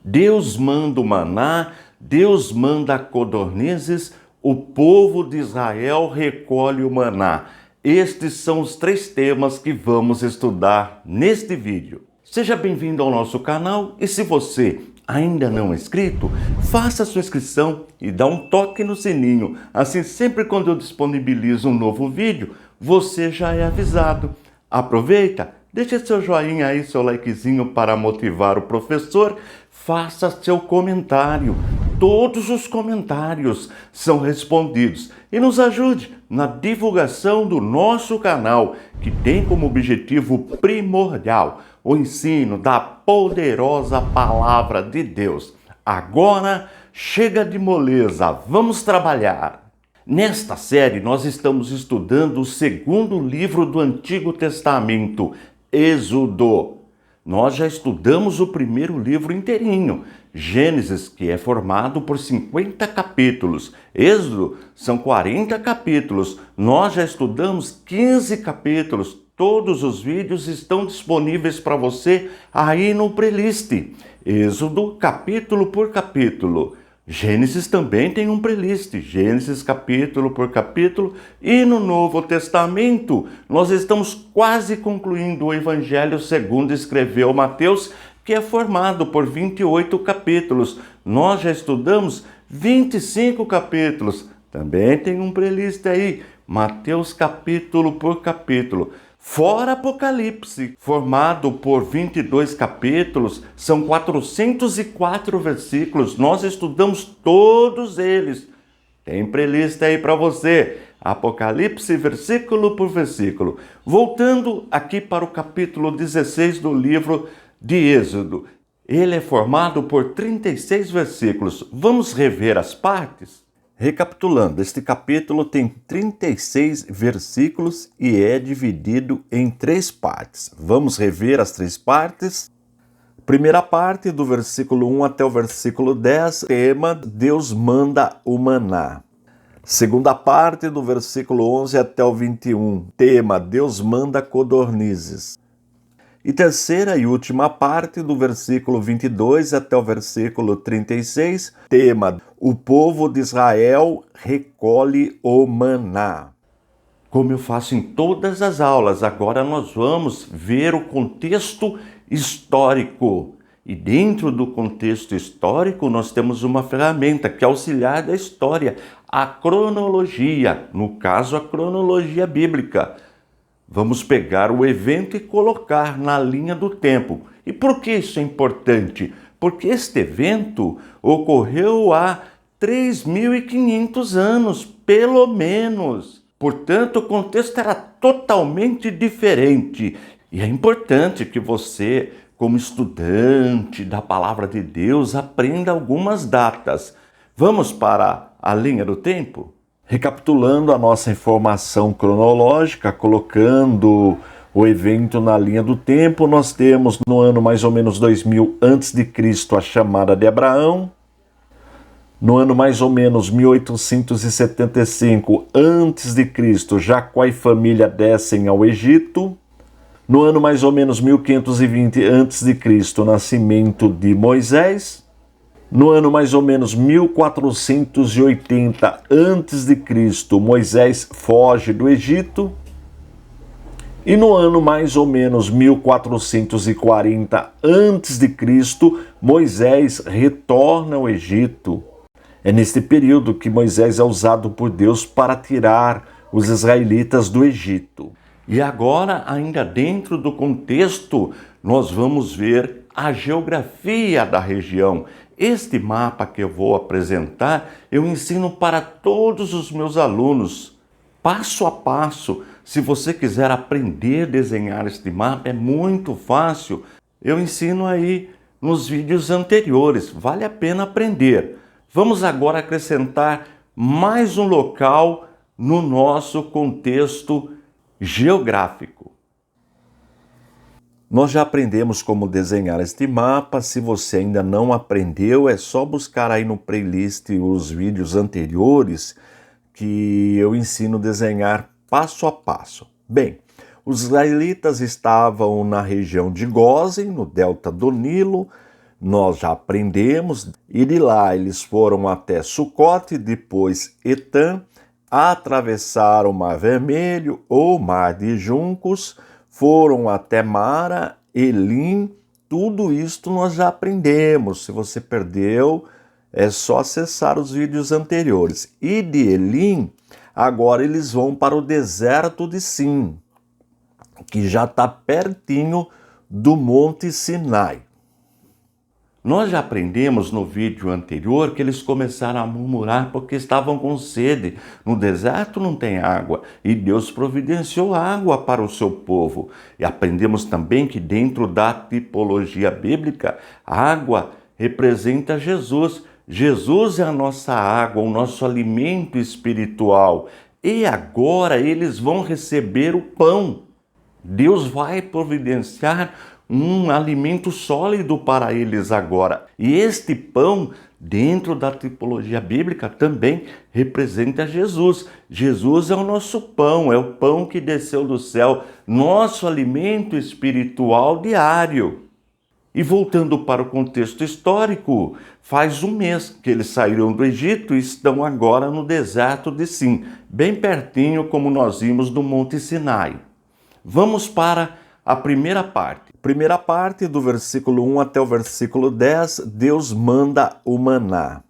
Deus manda o maná, Deus manda codornizes, o povo de Israel recolhe o maná. Estes são os 3 temas que vamos estudar neste vídeo. Seja bem-vindo ao nosso canal e se você ainda não é inscrito, faça sua inscrição e dá um toque no sininho. Assim, sempre quando eu disponibilizo um novo vídeo, você já é avisado. Aproveita, deixe seu joinha aí, seu likezinho para motivar o professor. Faça seu comentário. Todos os comentários são respondidos e nos ajude na divulgação do nosso canal, que tem como objetivo primordial o ensino da poderosa palavra de Deus. Agora chega de moleza, vamos trabalhar. Nesta série nós estamos estudando o 2º livro do Antigo Testamento, Êxodo. Nós já estudamos o 1º livro inteirinho, Gênesis, que é formado por 50 capítulos. Êxodo são 40 capítulos. Nós já estudamos 15 capítulos. Todos os vídeos estão disponíveis para você aí no playlist. Êxodo, capítulo por capítulo. Gênesis também tem um playlist, Gênesis capítulo por capítulo, e no Novo Testamento nós estamos quase concluindo o Evangelho segundo escreveu Mateus, que é formado por 28 capítulos. Nós já estudamos 25 capítulos, também tem um playlist aí, Mateus capítulo por capítulo. Fora Apocalipse, formado por 22 capítulos, são 404 versículos, nós estudamos todos eles. Tem playlist aí para você, Apocalipse versículo por versículo. Voltando aqui para o capítulo 16 do livro de Êxodo, ele é formado por 36 versículos. Vamos rever as partes? Recapitulando, este capítulo tem 36 versículos e é dividido em 3 partes. Vamos rever as 3 partes. Primeira parte, do versículo 1 até o versículo 10, tema Deus manda o maná. Segunda parte, do versículo 11 até o 21, tema Deus manda codornizes. E terceira e última parte, do versículo 22 até o versículo 36, tema o povo de Israel recolhe o maná. Como eu faço em todas as aulas, agora nós vamos ver o contexto histórico. E dentro do contexto histórico nós temos uma ferramenta que é auxiliar da história, a cronologia, no caso a cronologia bíblica. Vamos pegar o evento e colocar na linha do tempo. E por que isso é importante? Porque este evento ocorreu há 3.500 anos, pelo menos. Portanto, o contexto era totalmente diferente. E é importante que você, como estudante da Palavra de Deus, aprenda algumas datas. Vamos para a linha do tempo? Recapitulando a nossa informação cronológica, colocando o evento na linha do tempo, nós temos no ano mais ou menos 2000 a.C. a chamada de Abraão. No ano mais ou menos 1875 a.C., Jacó e família descem ao Egito. No ano mais ou menos 1520 a.C., nascimento de Moisés. No ano mais ou menos 1480 a.C., Moisés foge do Egito. E no ano mais ou menos 1440 a.C., Moisés retorna ao Egito. É neste período que Moisés é usado por Deus para tirar os israelitas do Egito. E agora, ainda dentro do contexto, nós vamos ver a geografia da região. Este mapa que eu vou apresentar, eu ensino para todos os meus alunos, passo a passo. Se você quiser aprender a desenhar este mapa, é muito fácil. Eu ensino aí nos vídeos anteriores, vale a pena aprender. Vamos agora acrescentar mais um local no nosso contexto geográfico. Nós já aprendemos como desenhar este mapa. Se você ainda não aprendeu, é só buscar aí no playlist os vídeos anteriores que eu ensino a desenhar passo a passo. Bem, os israelitas estavam na região de Gósen, no delta do Nilo, Nós já aprendemos, e de lá eles foram até Sucote, depois Etã, atravessaram o Mar Vermelho ou Mar de Juncos, foram até Mara, Elim, tudo isto nós já aprendemos. Se você perdeu, é só acessar os vídeos anteriores. E de Elim, agora eles vão para o deserto de Sim, que já está pertinho do Monte Sinai. Nós já aprendemos no vídeo anterior que eles começaram a murmurar porque estavam com sede. No deserto não tem água e Deus providenciou água para o seu povo. E aprendemos também que dentro da tipologia bíblica, a água representa Jesus. Jesus é a nossa água, o nosso alimento espiritual. E agora eles vão receber o pão. Deus vai providenciar um alimento sólido para eles agora. E este pão, dentro da tipologia bíblica, também representa Jesus. Jesus é o nosso pão, é o pão que desceu do céu, nosso alimento espiritual diário. E voltando para o contexto histórico, faz um mês que eles saíram do Egito e estão agora no deserto de Sim, bem pertinho, como nós vimos, do Monte Sinai. Vamos para a primeira parte. Primeira parte, do versículo 1 até o versículo 10, Deus manda o maná.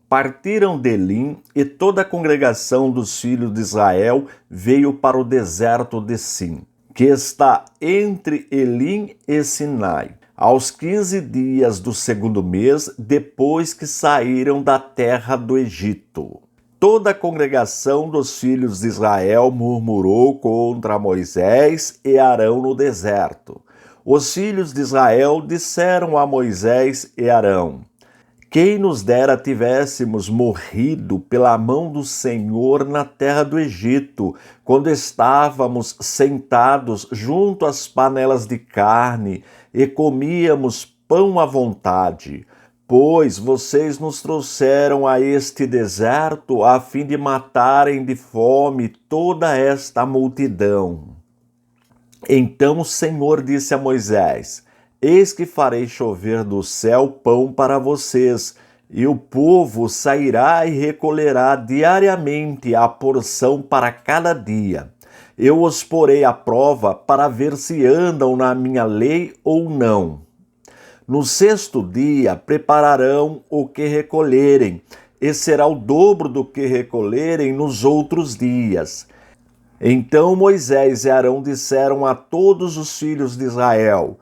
Partiram de Elim e toda a congregação dos filhos de Israel veio para o deserto de Sim, que está entre Elim e Sinai, aos 15 dias do segundo mês, depois que saíram da terra do Egito. Toda a congregação dos filhos de Israel murmurou contra Moisés e Arão no deserto. Os filhos de Israel disseram a Moisés e Arão: quem nos dera tivéssemos morrido pela mão do Senhor na terra do Egito, quando estávamos sentados junto às panelas de carne e comíamos pão à vontade. Pois vocês nos trouxeram a este deserto a fim de matarem de fome toda esta multidão. Então o Senhor disse a Moisés: eis que farei chover do céu pão para vocês, e o povo sairá e recolherá diariamente a porção para cada dia. Eu os porei à prova para ver se andam na minha lei ou não. No sexto dia prepararão o que recolherem, e será o dobro do que recolherem nos outros dias. Então Moisés e Arão disseram a todos os filhos de Israel: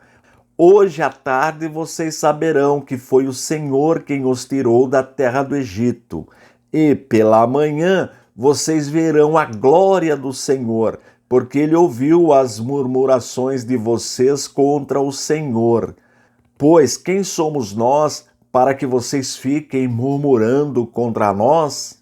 hoje à tarde vocês saberão que foi o Senhor quem os tirou da terra do Egito, e pela manhã vocês verão a glória do Senhor, porque ele ouviu as murmurações de vocês contra o Senhor. Pois quem somos nós para que vocês fiquem murmurando contra nós?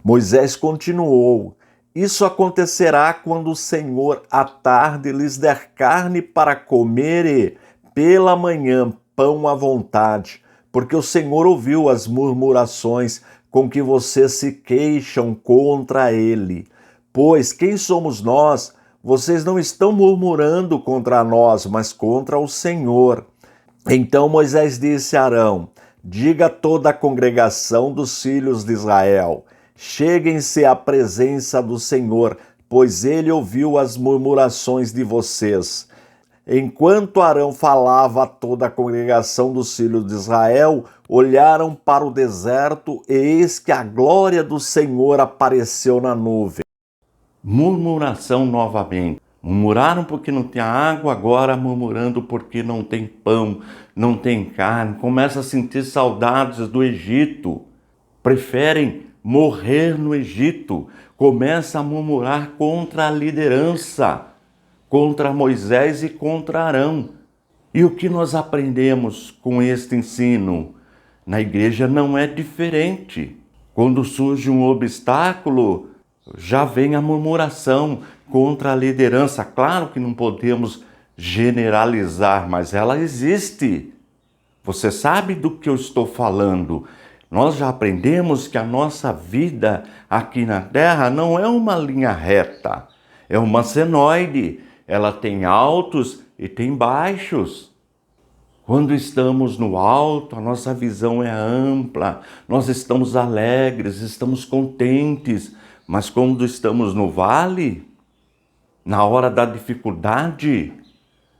Moisés continuou: isso acontecerá quando o Senhor à tarde lhes der carne para comer e, pela manhã, pão à vontade, porque o Senhor ouviu as murmurações com que vocês se queixam contra ele. Pois quem somos nós? Vocês não estão murmurando contra nós, mas contra o Senhor. Então Moisés disse a Arão: diga a toda a congregação dos filhos de Israel: cheguem-se à presença do Senhor, pois ele ouviu as murmurações de vocês. Enquanto Arão falava a toda a congregação dos filhos de Israel, olharam para o deserto e eis que a glória do Senhor apareceu na nuvem. Murmuração novamente. Murmuraram porque não tinha água, agora murmurando porque não tem pão, não tem carne. Começa a sentir saudades do Egito. Preferem morrer no Egito. Começa a murmurar contra a liderança, contra Moisés e contra Arão. E o que nós aprendemos com este ensino? Na igreja não é diferente. Quando surge um obstáculo, já vem a murmuração contra a liderança. Claro que não podemos generalizar, mas ela existe. Você sabe do que eu estou falando. Nós já aprendemos que a nossa vida aqui na Terra não é uma linha reta, é uma senoide. Ela tem altos e tem baixos. Quando estamos no alto, a nossa visão é ampla, nós estamos alegres, estamos contentes, mas quando estamos no vale, na hora da dificuldade,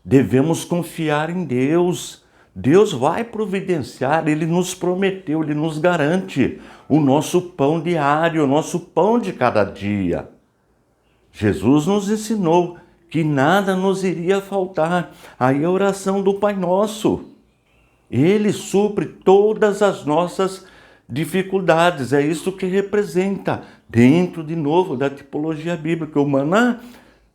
devemos confiar em Deus. Deus vai providenciar, Ele nos prometeu, Ele nos garante o nosso pão diário, o nosso pão de cada dia. Jesus nos ensinou que nada nos iria faltar. Aí a oração do Pai Nosso. Ele supre todas as nossas dificuldades. É isso que representa, dentro de novo da tipologia bíblica. O maná,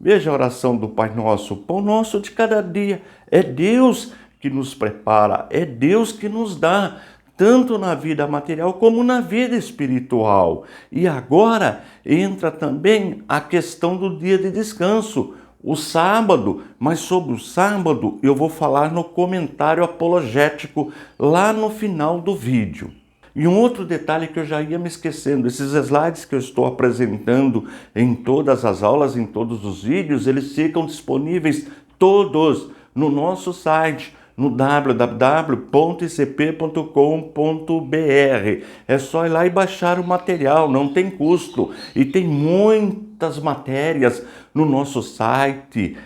veja a oração do Pai Nosso, o pão nosso de cada dia. É Deus que nos prepara, é Deus que nos dá, tanto na vida material como na vida espiritual. E agora entra também a questão do dia de descanso, o sábado, mas sobre o sábado eu vou falar no comentário apologético lá no final do vídeo. E um outro detalhe que eu já ia me esquecendo, esses slides que eu estou apresentando em todas as aulas, em todos os vídeos, eles ficam disponíveis todos no nosso site, no www.icp.com.br. É só ir lá e baixar o material, não tem custo. E tem muitas matérias no nosso site.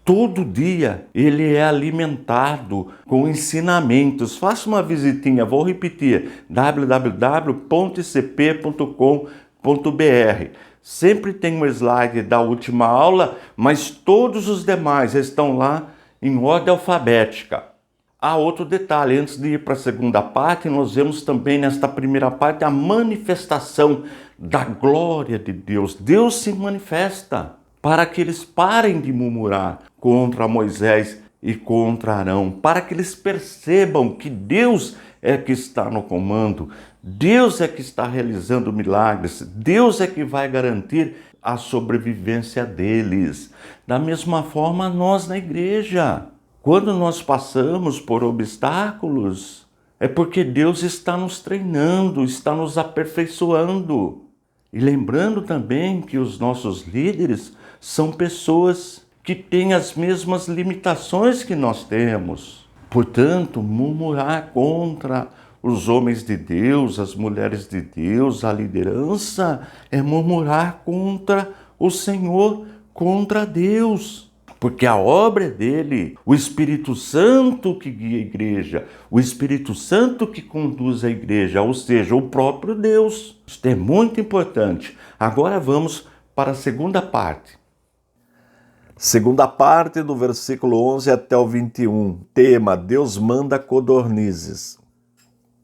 Todo dia ele é alimentado com ensinamentos. Faça uma visitinha, vou repetir, www.icp.com.br. Sempre tem um slide da última aula, mas todos os demais estão lá em ordem alfabética. Há outro detalhe, antes de ir para a segunda parte, nós vemos também nesta primeira parte a manifestação da glória de Deus. Deus se manifesta para que eles parem de murmurar contra Moisés e contra Arão, para que eles percebam que Deus é que está no comando, Deus é que está realizando milagres, Deus é que vai garantir a sobrevivência deles. Da mesma forma, nós na igreja, quando nós passamos por obstáculos, é porque Deus está nos treinando, está nos aperfeiçoando. E lembrando também que os nossos líderes são pessoas que têm as mesmas limitações que nós temos. Portanto, murmurar contra os homens de Deus, as mulheres de Deus, a liderança, é murmurar contra o Senhor, contra Deus. Porque a obra é dele, o Espírito Santo que guia a igreja, o Espírito Santo que conduz a igreja, ou seja, o próprio Deus. Isso é muito importante. Agora vamos para a segunda parte. Segunda parte do versículo 11 até o 21. Tema: Deus manda codornizes.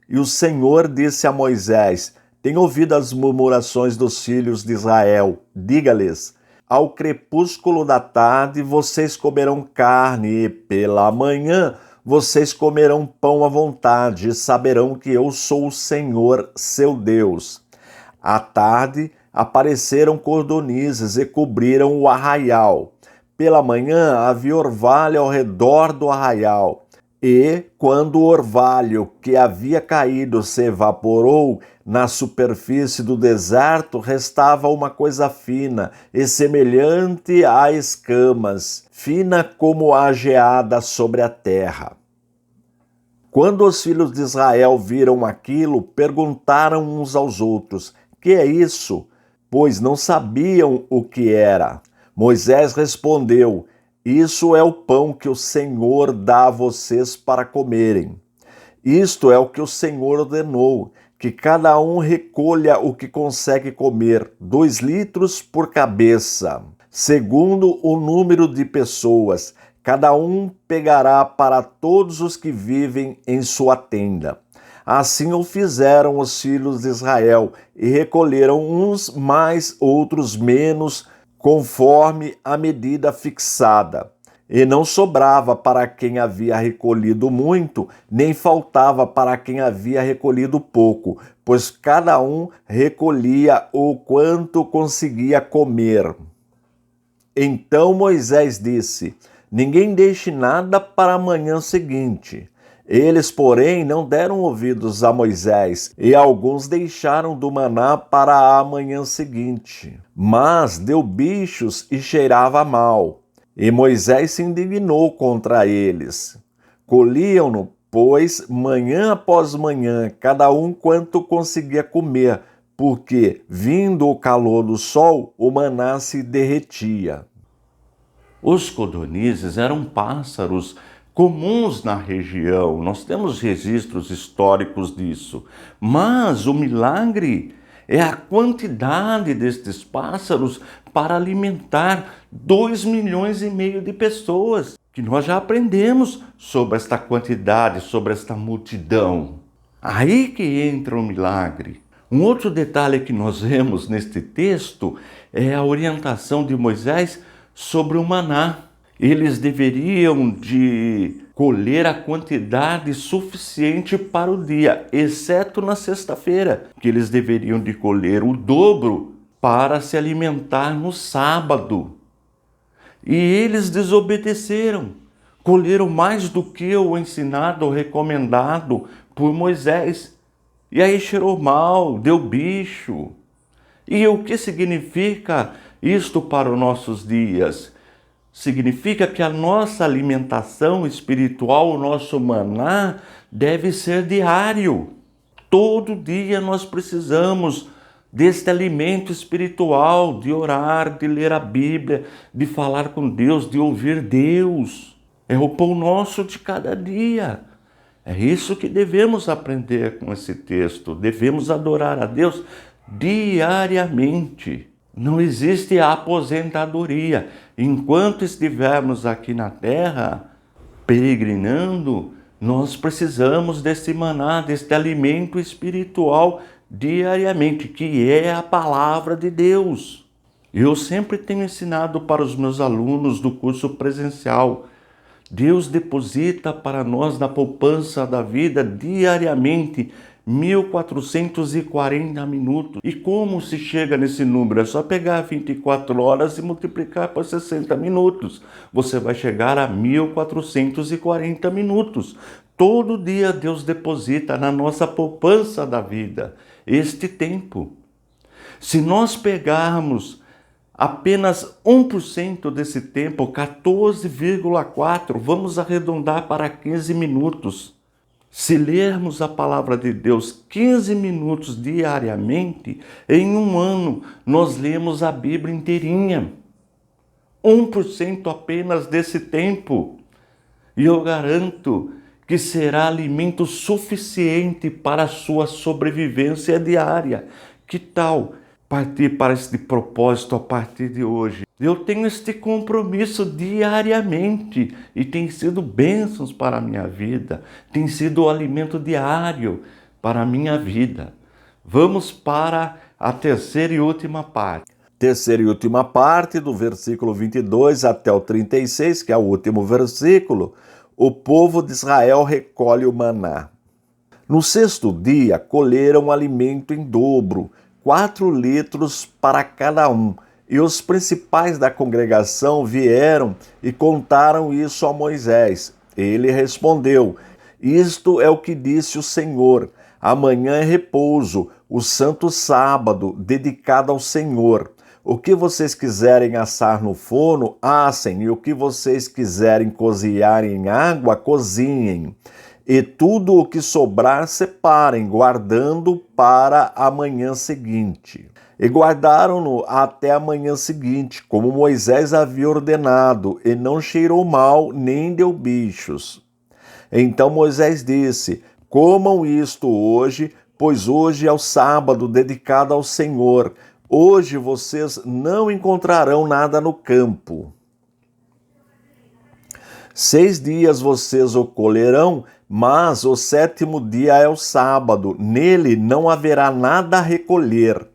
E o Senhor disse a Moisés: Tenho ouvido as murmurações dos filhos de Israel. Diga-lhes: Ao crepúsculo da tarde vocês comerão carne, e pela manhã vocês comerão pão à vontade, e saberão que eu sou o Senhor, seu Deus. À tarde apareceram cordonizes e cobriram o arraial. Pela manhã havia orvalho ao redor do arraial. E, quando o orvalho que havia caído se evaporou, na superfície do deserto restava uma coisa fina e semelhante a escamas, fina como a geada sobre a terra. Quando os filhos de Israel viram aquilo, perguntaram uns aos outros: Que é isso? Pois não sabiam o que era. Moisés respondeu: Isso é o pão que o Senhor dá a vocês para comerem. Isto é o que o Senhor ordenou, que cada um recolha o que consegue comer, 2 litros por cabeça, segundo o número de pessoas. Cada um pegará para todos os que vivem em sua tenda. Assim o fizeram os filhos de Israel, e recolheram uns mais, outros menos, conforme a medida fixada. E não sobrava para quem havia recolhido muito, nem faltava para quem havia recolhido pouco, pois cada um recolhia o quanto conseguia comer. Então Moisés disse: Ninguém deixe nada para a manhã seguinte. Eles, porém, não deram ouvidos a Moisés, e alguns deixaram do maná para a manhã seguinte. Mas deu bichos e cheirava mal. E Moisés se indignou contra eles. Colhiam-no, pois manhã após manhã, cada um quanto conseguia comer, porque, vindo o calor do sol, o maná se derretia. Os codornizes eram pássaros comuns na região, nós temos registros históricos disso, mas o milagre é a quantidade destes pássaros para alimentar 2,5 milhões de pessoas, que nós já aprendemos sobre esta quantidade, sobre esta multidão. Aí que entra o milagre. Um outro detalhe que nós vemos neste texto é a orientação de Moisés sobre o maná. Eles deveriam de colher a quantidade suficiente para o dia, exceto na sexta-feira, que eles deveriam de colher o dobro para se alimentar no sábado. E eles desobedeceram, colheram mais do que o ensinado ou recomendado por Moisés. E aí cheirou mal, deu bicho. E o que significa isto para os nossos dias? Significa que a nossa alimentação espiritual, o nosso maná, deve ser diário. Todo dia nós precisamos deste alimento espiritual, de orar, de ler a Bíblia, de falar com Deus, de ouvir Deus. É o pão nosso de cada dia. É isso que devemos aprender com esse texto. Devemos adorar a Deus diariamente. Não existe aposentadoria. Enquanto estivermos aqui na terra, peregrinando, nós precisamos desse maná, deste alimento espiritual diariamente, que é a palavra de Deus. Eu sempre tenho ensinado para os meus alunos do curso presencial. Deus deposita para nós na poupança da vida diariamente 1.440 minutos. E como se chega nesse número? É só pegar 24 horas e multiplicar por 60 minutos. Você vai chegar a 1.440 minutos. Todo dia Deus deposita na nossa poupança da vida este tempo. Se nós pegarmos apenas 1% desse tempo, 14,4, vamos arredondar para 15 minutos. Se lermos a palavra de Deus 15 minutos diariamente, em um ano nós lemos a Bíblia inteirinha. 1% apenas desse tempo. E eu garanto que será alimento suficiente para a sua sobrevivência diária. Que tal partir para este propósito a partir de hoje? Eu tenho este compromisso diariamente e tem sido bênçãos para a minha vida, tem sido o alimento diário para a minha vida. Vamos para a terceira e última parte. Terceira e última parte, do versículo 22 até o 36, que é o último versículo, o povo de Israel recolhe o maná. No sexto dia, colheram alimento em dobro, 4 litros para cada um. E os principais da congregação vieram e contaram isso a Moisés. Ele respondeu: isto é o que disse o Senhor. Amanhã é repouso, o santo sábado, dedicado ao Senhor. O que vocês quiserem assar no forno, assem, e o que vocês quiserem cozinhar em água, cozinhem. E tudo o que sobrar, separem, guardando para a manhã seguinte. E guardaram-no até a manhã seguinte, como Moisés havia ordenado, e não cheirou mal, nem deu bichos. Então Moisés disse: comam isto hoje, pois hoje é o sábado dedicado ao Senhor. Hoje vocês não encontrarão nada no campo. 6 dias vocês o colherão, mas o 7º dia é o sábado, nele não haverá nada a recolher.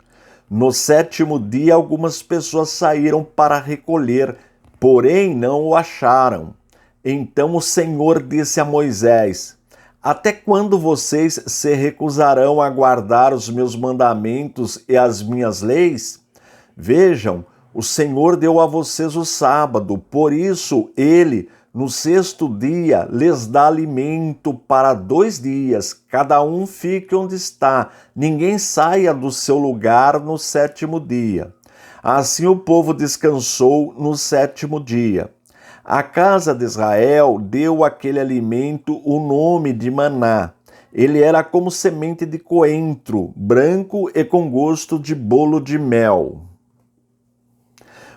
No 7º dia, algumas pessoas saíram para recolher, porém não o acharam. Então o Senhor disse a Moisés: até quando vocês se recusarão a guardar os meus mandamentos e as minhas leis? Vejam, o Senhor deu a vocês o sábado, por isso ele, no 6º dia, lhes dá alimento para 2 dias, cada um fique onde está, ninguém saia do seu lugar no 7º dia. Assim o povo descansou no 7º dia. A casa de Israel deu àquele alimento o nome de maná. Ele era como semente de coentro, branco e com gosto de bolo de mel.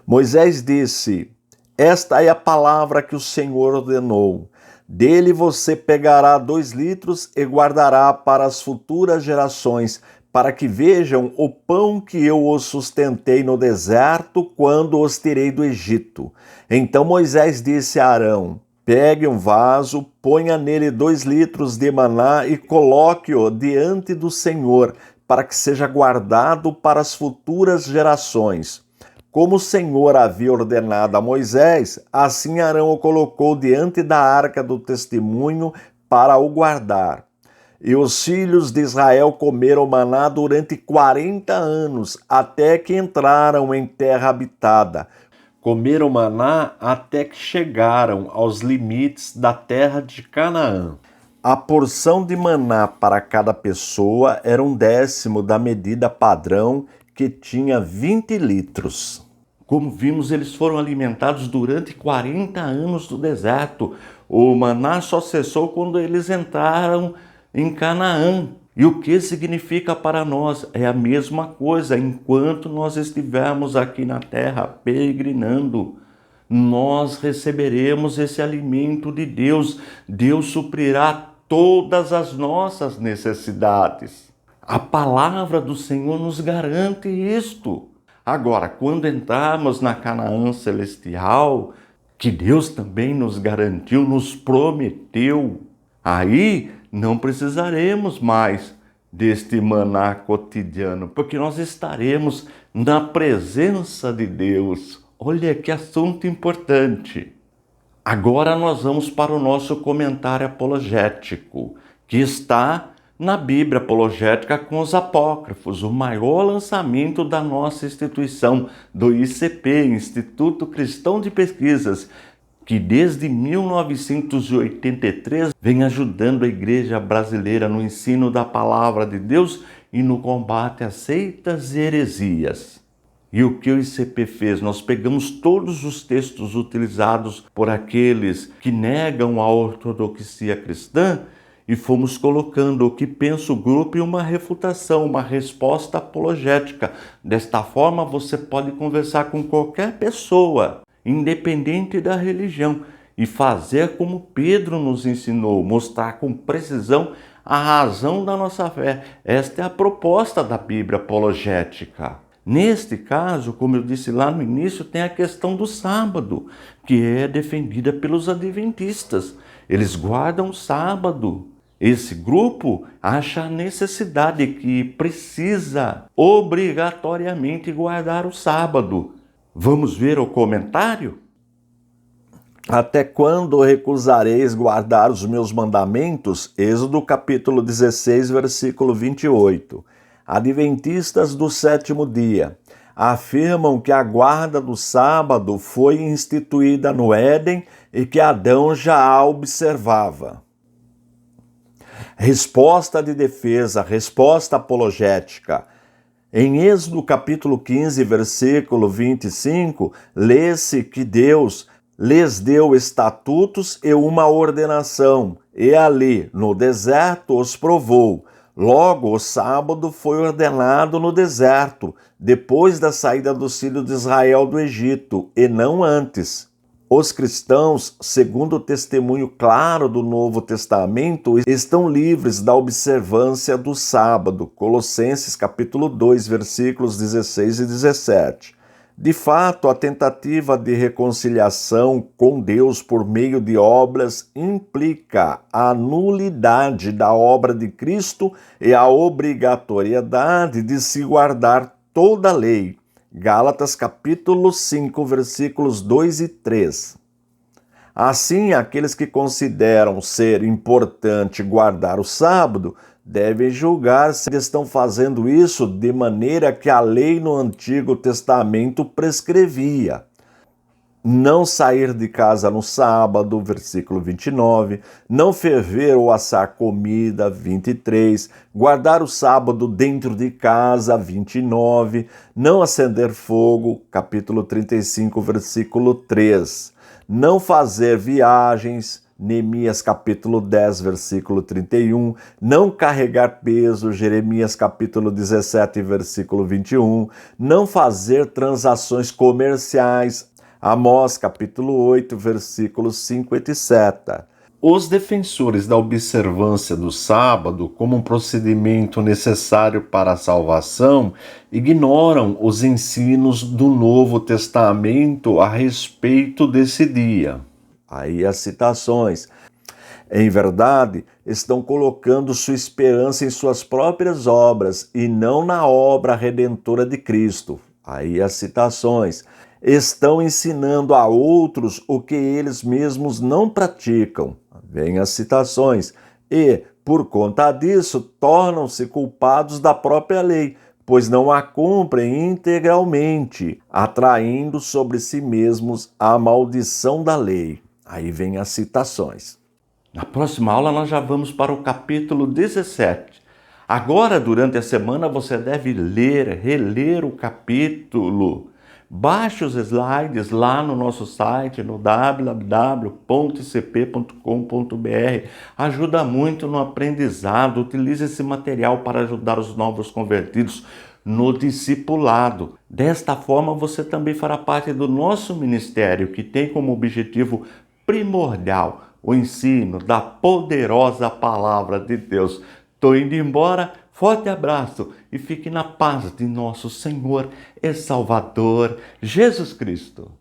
Moisés disse: Esta é a palavra que o Senhor ordenou. Dele você pegará 2 litros e guardará para as futuras gerações, para que vejam o pão que eu os sustentei no deserto quando os tirei do Egito. Então Moisés disse a Arão: Pegue um vaso, ponha nele 2 litros de maná e coloque-o diante do Senhor, para que seja guardado para as futuras gerações. Como o Senhor havia ordenado a Moisés, assim Arão o colocou diante da arca do testemunho para o guardar. E os filhos de Israel comeram maná durante 40 anos, até que entraram em terra habitada. Comeram maná até que chegaram aos limites da terra de Canaã. A porção de maná para cada pessoa era 1/10 da medida padrão, que tinha 20 litros. Como vimos, eles foram alimentados durante 40 anos do deserto. O maná só cessou quando eles entraram em Canaã. E o que significa para nós? É a mesma coisa. Enquanto nós estivermos aqui na terra peregrinando, nós receberemos esse alimento de Deus. Deus suprirá todas as nossas necessidades. A palavra do Senhor nos garante isto. Agora, quando entrarmos na Canaã celestial, que Deus também nos garantiu, nos prometeu, aí não precisaremos mais deste maná cotidiano, porque nós estaremos na presença de Deus. Olha que assunto importante. Agora nós vamos para o nosso comentário apologético, que está na Bíblia Apologética com os Apócrifos, o maior lançamento da nossa instituição, do ICP, Instituto Cristão de Pesquisas, que desde 1983 vem ajudando a igreja brasileira no ensino da palavra de Deus e no combate às seitas e heresias. E o que o ICP fez? Nós pegamos todos os textos utilizados por aqueles que negam a ortodoxia cristã e fomos colocando o que pensa o grupo em uma refutação, uma resposta apologética. Desta forma, você pode conversar com qualquer pessoa, independente da religião, e fazer como Pedro nos ensinou, mostrar com precisão a razão da nossa fé. Esta é a proposta da Bíblia apologética. Neste caso, como eu disse lá no início, tem a questão do sábado, que é defendida pelos adventistas. Eles guardam o sábado. Esse grupo acha a necessidade que precisa obrigatoriamente guardar o sábado. Vamos ver o comentário? Até quando recusareis guardar os meus mandamentos? Êxodo capítulo 16, versículo 28. Adventistas do sétimo dia afirmam que a guarda do sábado foi instituída no Éden e que Adão já a observava. Resposta de defesa, resposta apologética. Em Êxodo capítulo 15, versículo 25, lê-se que Deus lhes deu estatutos e uma ordenação, e ali, no deserto, os provou. Logo, o sábado foi ordenado no deserto, depois da saída dos filhos de Israel do Egito, e não antes. Os cristãos, segundo o testemunho claro do Novo Testamento, estão livres da observância do sábado. Colossenses capítulo 2, versículos 16 e 17. De fato, a tentativa de reconciliação com Deus por meio de obras implica a nulidade da obra de Cristo e a obrigatoriedade de se guardar toda a lei. Gálatas capítulo 5, versículos 2 e 3. Assim, aqueles que consideram ser importante guardar o sábado devem julgar se estão fazendo isso de maneira que a lei no Antigo Testamento prescrevia. Não sair de casa no sábado, versículo 29, não ferver ou assar comida, 23, guardar o sábado dentro de casa, 29, não acender fogo, capítulo 35, versículo 3, não fazer viagens, Neemias capítulo 10, versículo 31, não carregar peso, Jeremias capítulo 17, versículo 21, não fazer transações comerciais, Amós capítulo 8, versículos 5, etc. Os defensores da observância do sábado como um procedimento necessário para a salvação ignoram os ensinos do Novo Testamento a respeito desse dia. Aí as citações. Em verdade, estão colocando sua esperança em suas próprias obras e não na obra redentora de Cristo. Aí as citações. Estão ensinando a outros o que eles mesmos não praticam. Vem as citações. E, por conta disso, tornam-se culpados da própria lei, pois não a cumprem integralmente, atraindo sobre si mesmos a maldição da lei. Aí vem as citações. Na próxima aula nós já vamos para o capítulo 17. Agora, durante a semana, você deve ler, reler o capítulo. Baixe os slides lá no nosso site, no www.icp.com.br. Ajuda muito no aprendizado. Utilize esse material para ajudar os novos convertidos no discipulado. Desta forma, você também fará parte do nosso ministério, que tem como objetivo primordial o ensino da poderosa palavra de Deus. Estou indo embora, forte abraço e fique na paz de nosso Senhor e Salvador Jesus Cristo.